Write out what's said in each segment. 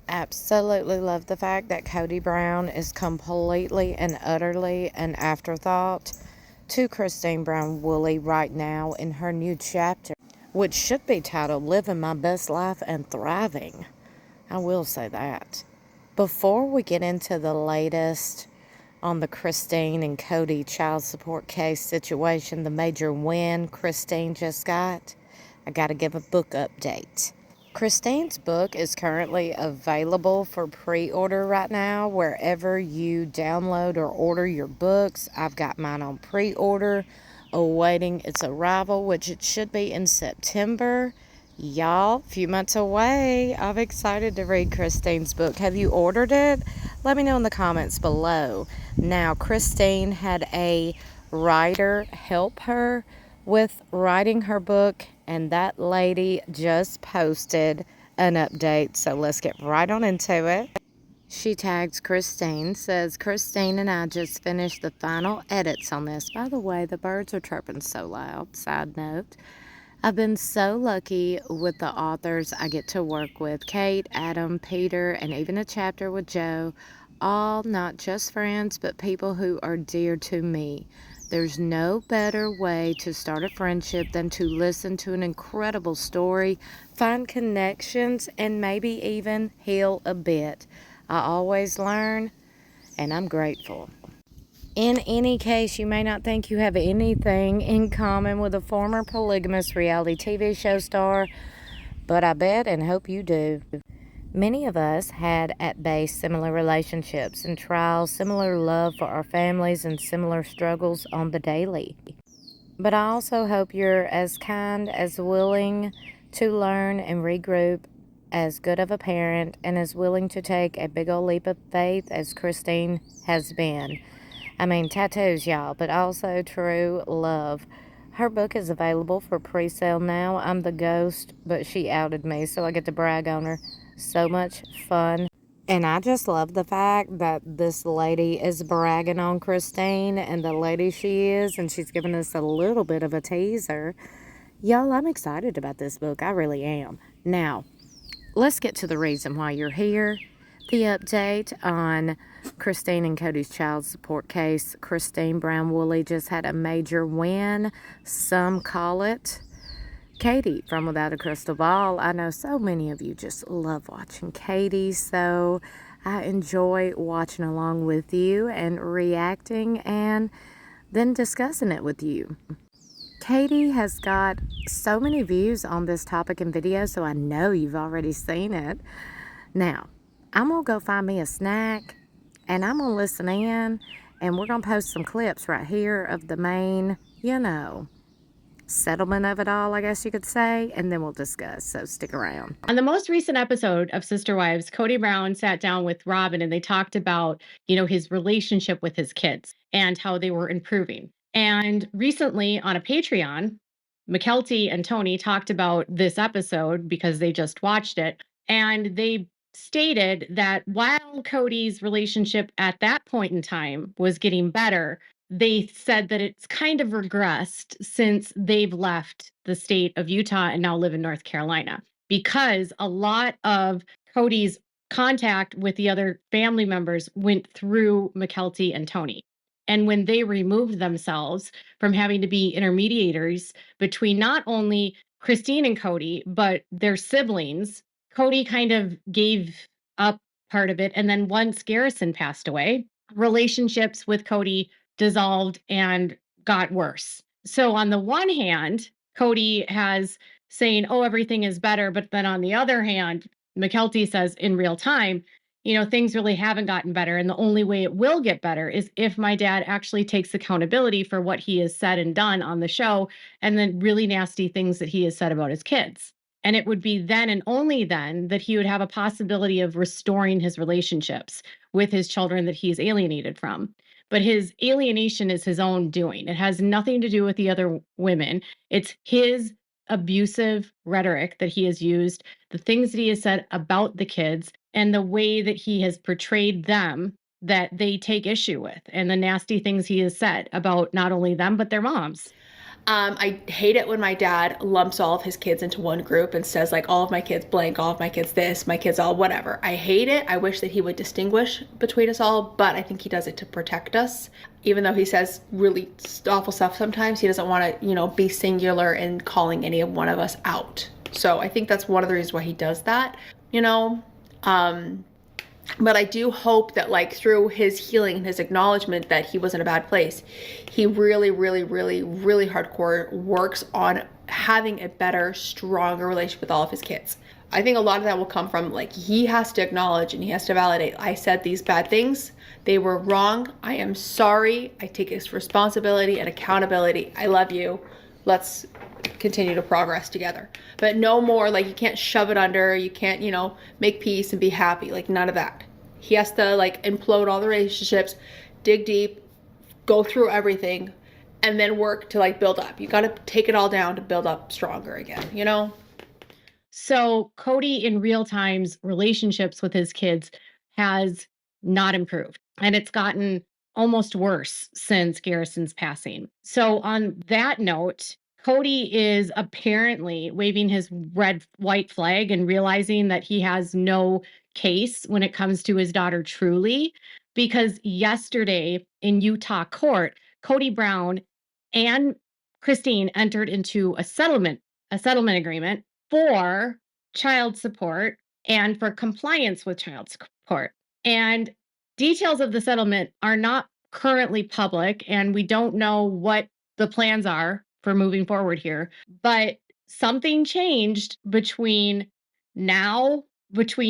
Absolutely love the fact that Kody Brown is completely and utterly an afterthought to Christine Brown Woolley right now in her new chapter, which should be titled Living My Best Life and Thriving. I will say that. Before we get into the latest on the Christine and Kody child support case situation, the major win Christine just got, I gotta give a book update. Christine's book is currently available for pre-order right now wherever you download or order your books. I've got mine on pre-order, awaiting its arrival, which it should be in September. Y'all, a few months away. I'm excited to read Christine's book. Have you ordered it? Let me know in the comments below. Now, Christine had a writer help her with writing her book, and that lady just posted an update. So let's get right on into it. She tags Christine, says, Christine and I just finished the final edits on this. By the way, the birds are chirping so loud. Side note. I've been so lucky with the authors I get to work with. Kate, Adam, Peter, and even a chapter with Joe. All not just friends, but people who are dear to me. There's no better way to start a friendship than to listen to an incredible story, find connections, and maybe even heal a bit. I always learn, and I'm grateful. In any case, you may not think you have anything in common with a former polygamous reality TV show star, but I bet and hope you do. Many of us had at base similar relationships and trials, similar love for our families, and similar struggles on the daily. But I also hope you're as kind, as willing to learn and regroup, as good of a parent, and as willing to take a big old leap of faith as Christine has been. I mean, tattoos, y'all, but also true love. Her book is available for pre-sale now. I'm the ghost, but she outed me, so I get to brag on her. So much fun. And I just love the fact that this lady is bragging on Christine and the lady she is, and she's giving us a little bit of a teaser. Y'all, I'm excited about this book. I really am. Now, let's get to the reason why you're here. The update on Christine and Kody's child support case. Christine Brown Woolley just had a major win. Some call it. Kody from Without a Crystal Ball. I know so many of you just love watching Kody, so I enjoy watching along with you and reacting and then discussing it with you. Kody has got so many views on this topic and video, so I know you've already seen it. Now, I'm going to go find me a snack, and I'm going to listen in, and we're going to post some clips right here of the main, settlement of it all, I guess you could say, and then we'll discuss, so stick around. On the most recent episode of Sister Wives, Kody Brown sat down with Robin and they talked about, his relationship with his kids and how they were improving. And recently on a Patreon, McKelty and Tony talked about this episode because they just watched it. And they stated that while Kody's relationship at that point in time was getting better, they said that it's kind of regressed since they've left the state of Utah and now live in North Carolina, because a lot of Kody's contact with the other family members went through McKelty and Tony. And when they removed themselves from having to be intermediators between not only Christine and Kody, but their siblings, Kody kind of gave up part of it. And then once Garrison passed away, relationships with Kody dissolved and got worse. So on the one hand, Kody has saying, oh, everything is better. But then on the other hand, McKelty says in real time, things really haven't gotten better. And the only way it will get better is if my dad actually takes accountability for what he has said and done on the show, and then really nasty things that he has said about his kids. And it would be then and only then that he would have a possibility of restoring his relationships with his children that he's alienated from. But his alienation is his own doing. It has nothing to do with the other women. It's his abusive rhetoric that he has used, the things that he has said about the kids, and the way that he has portrayed them that they take issue with, and the nasty things he has said about not only them, but their moms. I hate it when my dad lumps all of his kids into one group and says like all of my kids blank, all of my kids this, my kids all whatever. I hate it. I wish that he would distinguish between us all, but I think he does it to protect us. Even though he says really awful stuff sometimes, he doesn't want to, you know, be singular in calling any one of us out. So I think that's one of the reasons why he does that, you know. But I do hope that like through his healing and his acknowledgement that he was in a bad place, he really, really, really, really hardcore works on having a better, stronger relationship with all of his kids. I think a lot of that will come from like he has to acknowledge and he has to validate, I said these bad things. They were wrong. I am sorry. I take this responsibility and accountability. I love you. Let's continue to progress together. But no more, like you can't shove it under, you can't, you know, make peace and be happy, like none of that. He has to like implode all the relationships, dig deep, go through everything, and then work to like build up. You got to take it all down to build up stronger again, you know? So Kody in real time's relationships with his kids has not improved, and it's gotten almost worse since Garrison's passing. So on that note, Kody is apparently waving his white flag and realizing that he has no case when it comes to his daughter Truly, because yesterday in Utah court, Kody Brown and Christine entered into a settlement agreement for child support and for compliance with child support. And details of the settlement are not currently public, and we don't know what the plans are for moving forward here. But something changed between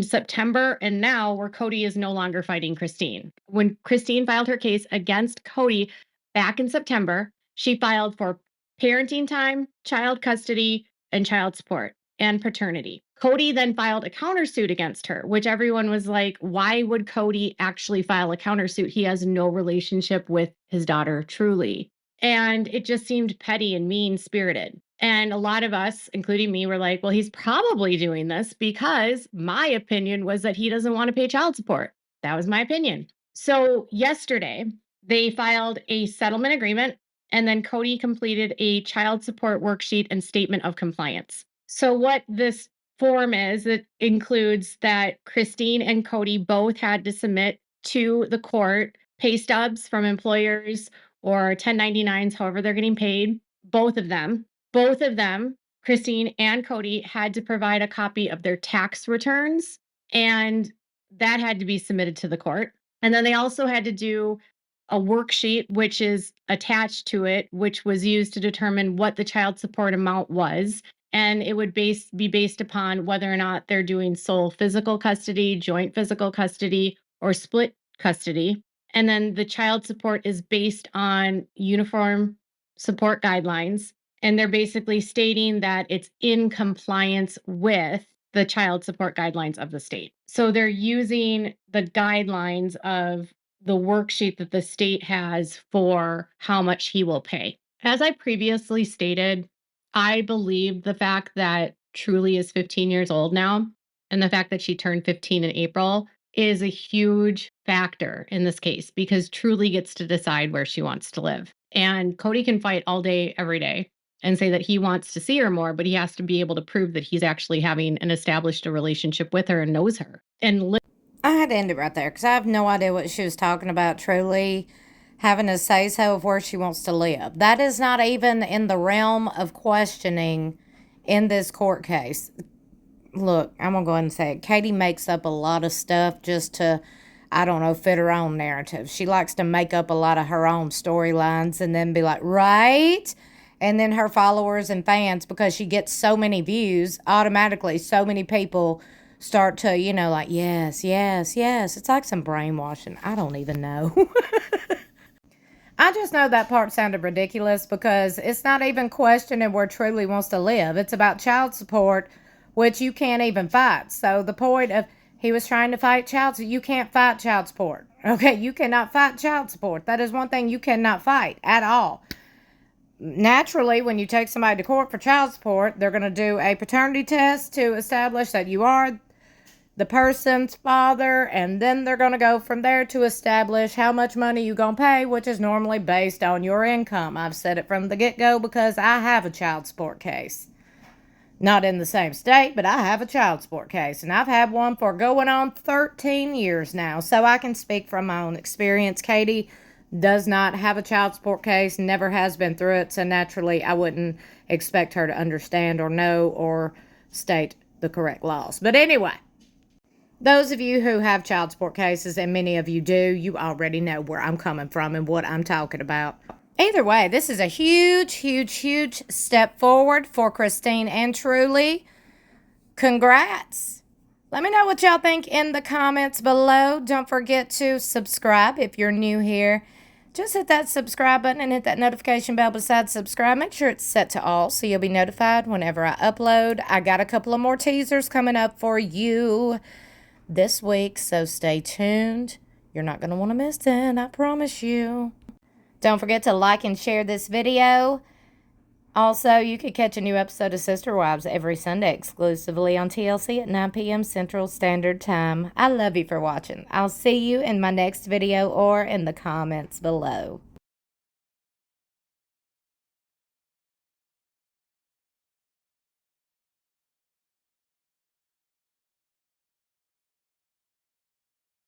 September and now, where Kody is no longer fighting Christine. When Christine filed her case against Kody back in September, she filed for parenting time, child custody, and child support and paternity. Kody then filed a countersuit against her, which everyone was like, why would Kody actually file a countersuit? He has no relationship with his daughter, Truly. And it just seemed petty and mean-spirited. And a lot of us, including me, were like, well, he's probably doing this because my opinion was that he doesn't want to pay child support. That was my opinion. So yesterday, they filed a settlement agreement, and then Kody completed a child support worksheet and statement of compliance. So what this form is, it includes that Christine and Kody both had to submit to the court pay stubs from employers or 1099s, however they're getting paid. Both of them, Christine and Kody, had to provide a copy of their tax returns, and that had to be submitted to the court. And then they also had to do a worksheet, which is attached to it, which was used to determine what the child support amount was. And it would be based upon whether or not they're doing sole physical custody, joint physical custody, or split custody. And then the child support is based on uniform support guidelines. And they're basically stating that it's in compliance with the child support guidelines of the state. So they're using the guidelines of the worksheet that the state has for how much he will pay. As I previously stated, I believe the fact that Truly is 15 years old now, and the fact that she turned 15 in April is a huge factor in this case, because Truly gets to decide where she wants to live. And Kody can fight all day, every day, and say that he wants to see her more, but he has to be able to prove that he's actually having and established a relationship with her and knows her. And I had to end it right there because I have no idea what she was talking about. Truly having a say so of where she wants to live. That is not even in the realm of questioning in this court case. Look, I'm going to go ahead and say it. Katie makes up a lot of stuff just to, I don't know, fit her own narrative. She likes to make up a lot of her own storylines and then be like, right? And then her followers and fans, because she gets so many views, automatically so many people start to, you know, like, yes, yes, yes. It's like some brainwashing. I don't even know. I just know that part sounded ridiculous because it's not even questioning where Truly wants to live. It's about child support, which you can't even fight. So the point of he was trying to fight child support, you can't fight child support. Okay, you cannot fight child support. That is one thing you cannot fight at all. Naturally, when you take somebody to court for child support, they're going to do a paternity test to establish that you are the person's father, and then they're going to go from there to establish how much money you're going to pay, which is normally based on your income. I've said it from the get-go because I have a child support case. Not in the same state, but I have a child support case, and I've had one for going on 13 years now, so I can speak from my own experience. Katie does not have a child support case, never has been through it, so naturally I wouldn't expect her to understand or know or state the correct laws. But anyway, those of you who have child support cases, and many of you do, you already know where I'm coming from and what I'm talking about. Either way, this is a huge, huge, huge step forward for Christine and Truly. Congrats. Let me know what y'all think in the comments below. Don't forget to subscribe if you're new here. Just hit that subscribe button and hit that notification bell beside subscribe. Make sure it's set to all so you'll be notified whenever I upload. I got a couple of more teasers coming up for you this week, so stay tuned. You're not going to want to miss it, I promise you. Don't forget to like and share this video. Also, you can catch a new episode of Sister Wives every Sunday exclusively on TLC at 9 p.m. Central Standard Time. I love you for watching. I'll see you in my next video or in the comments below.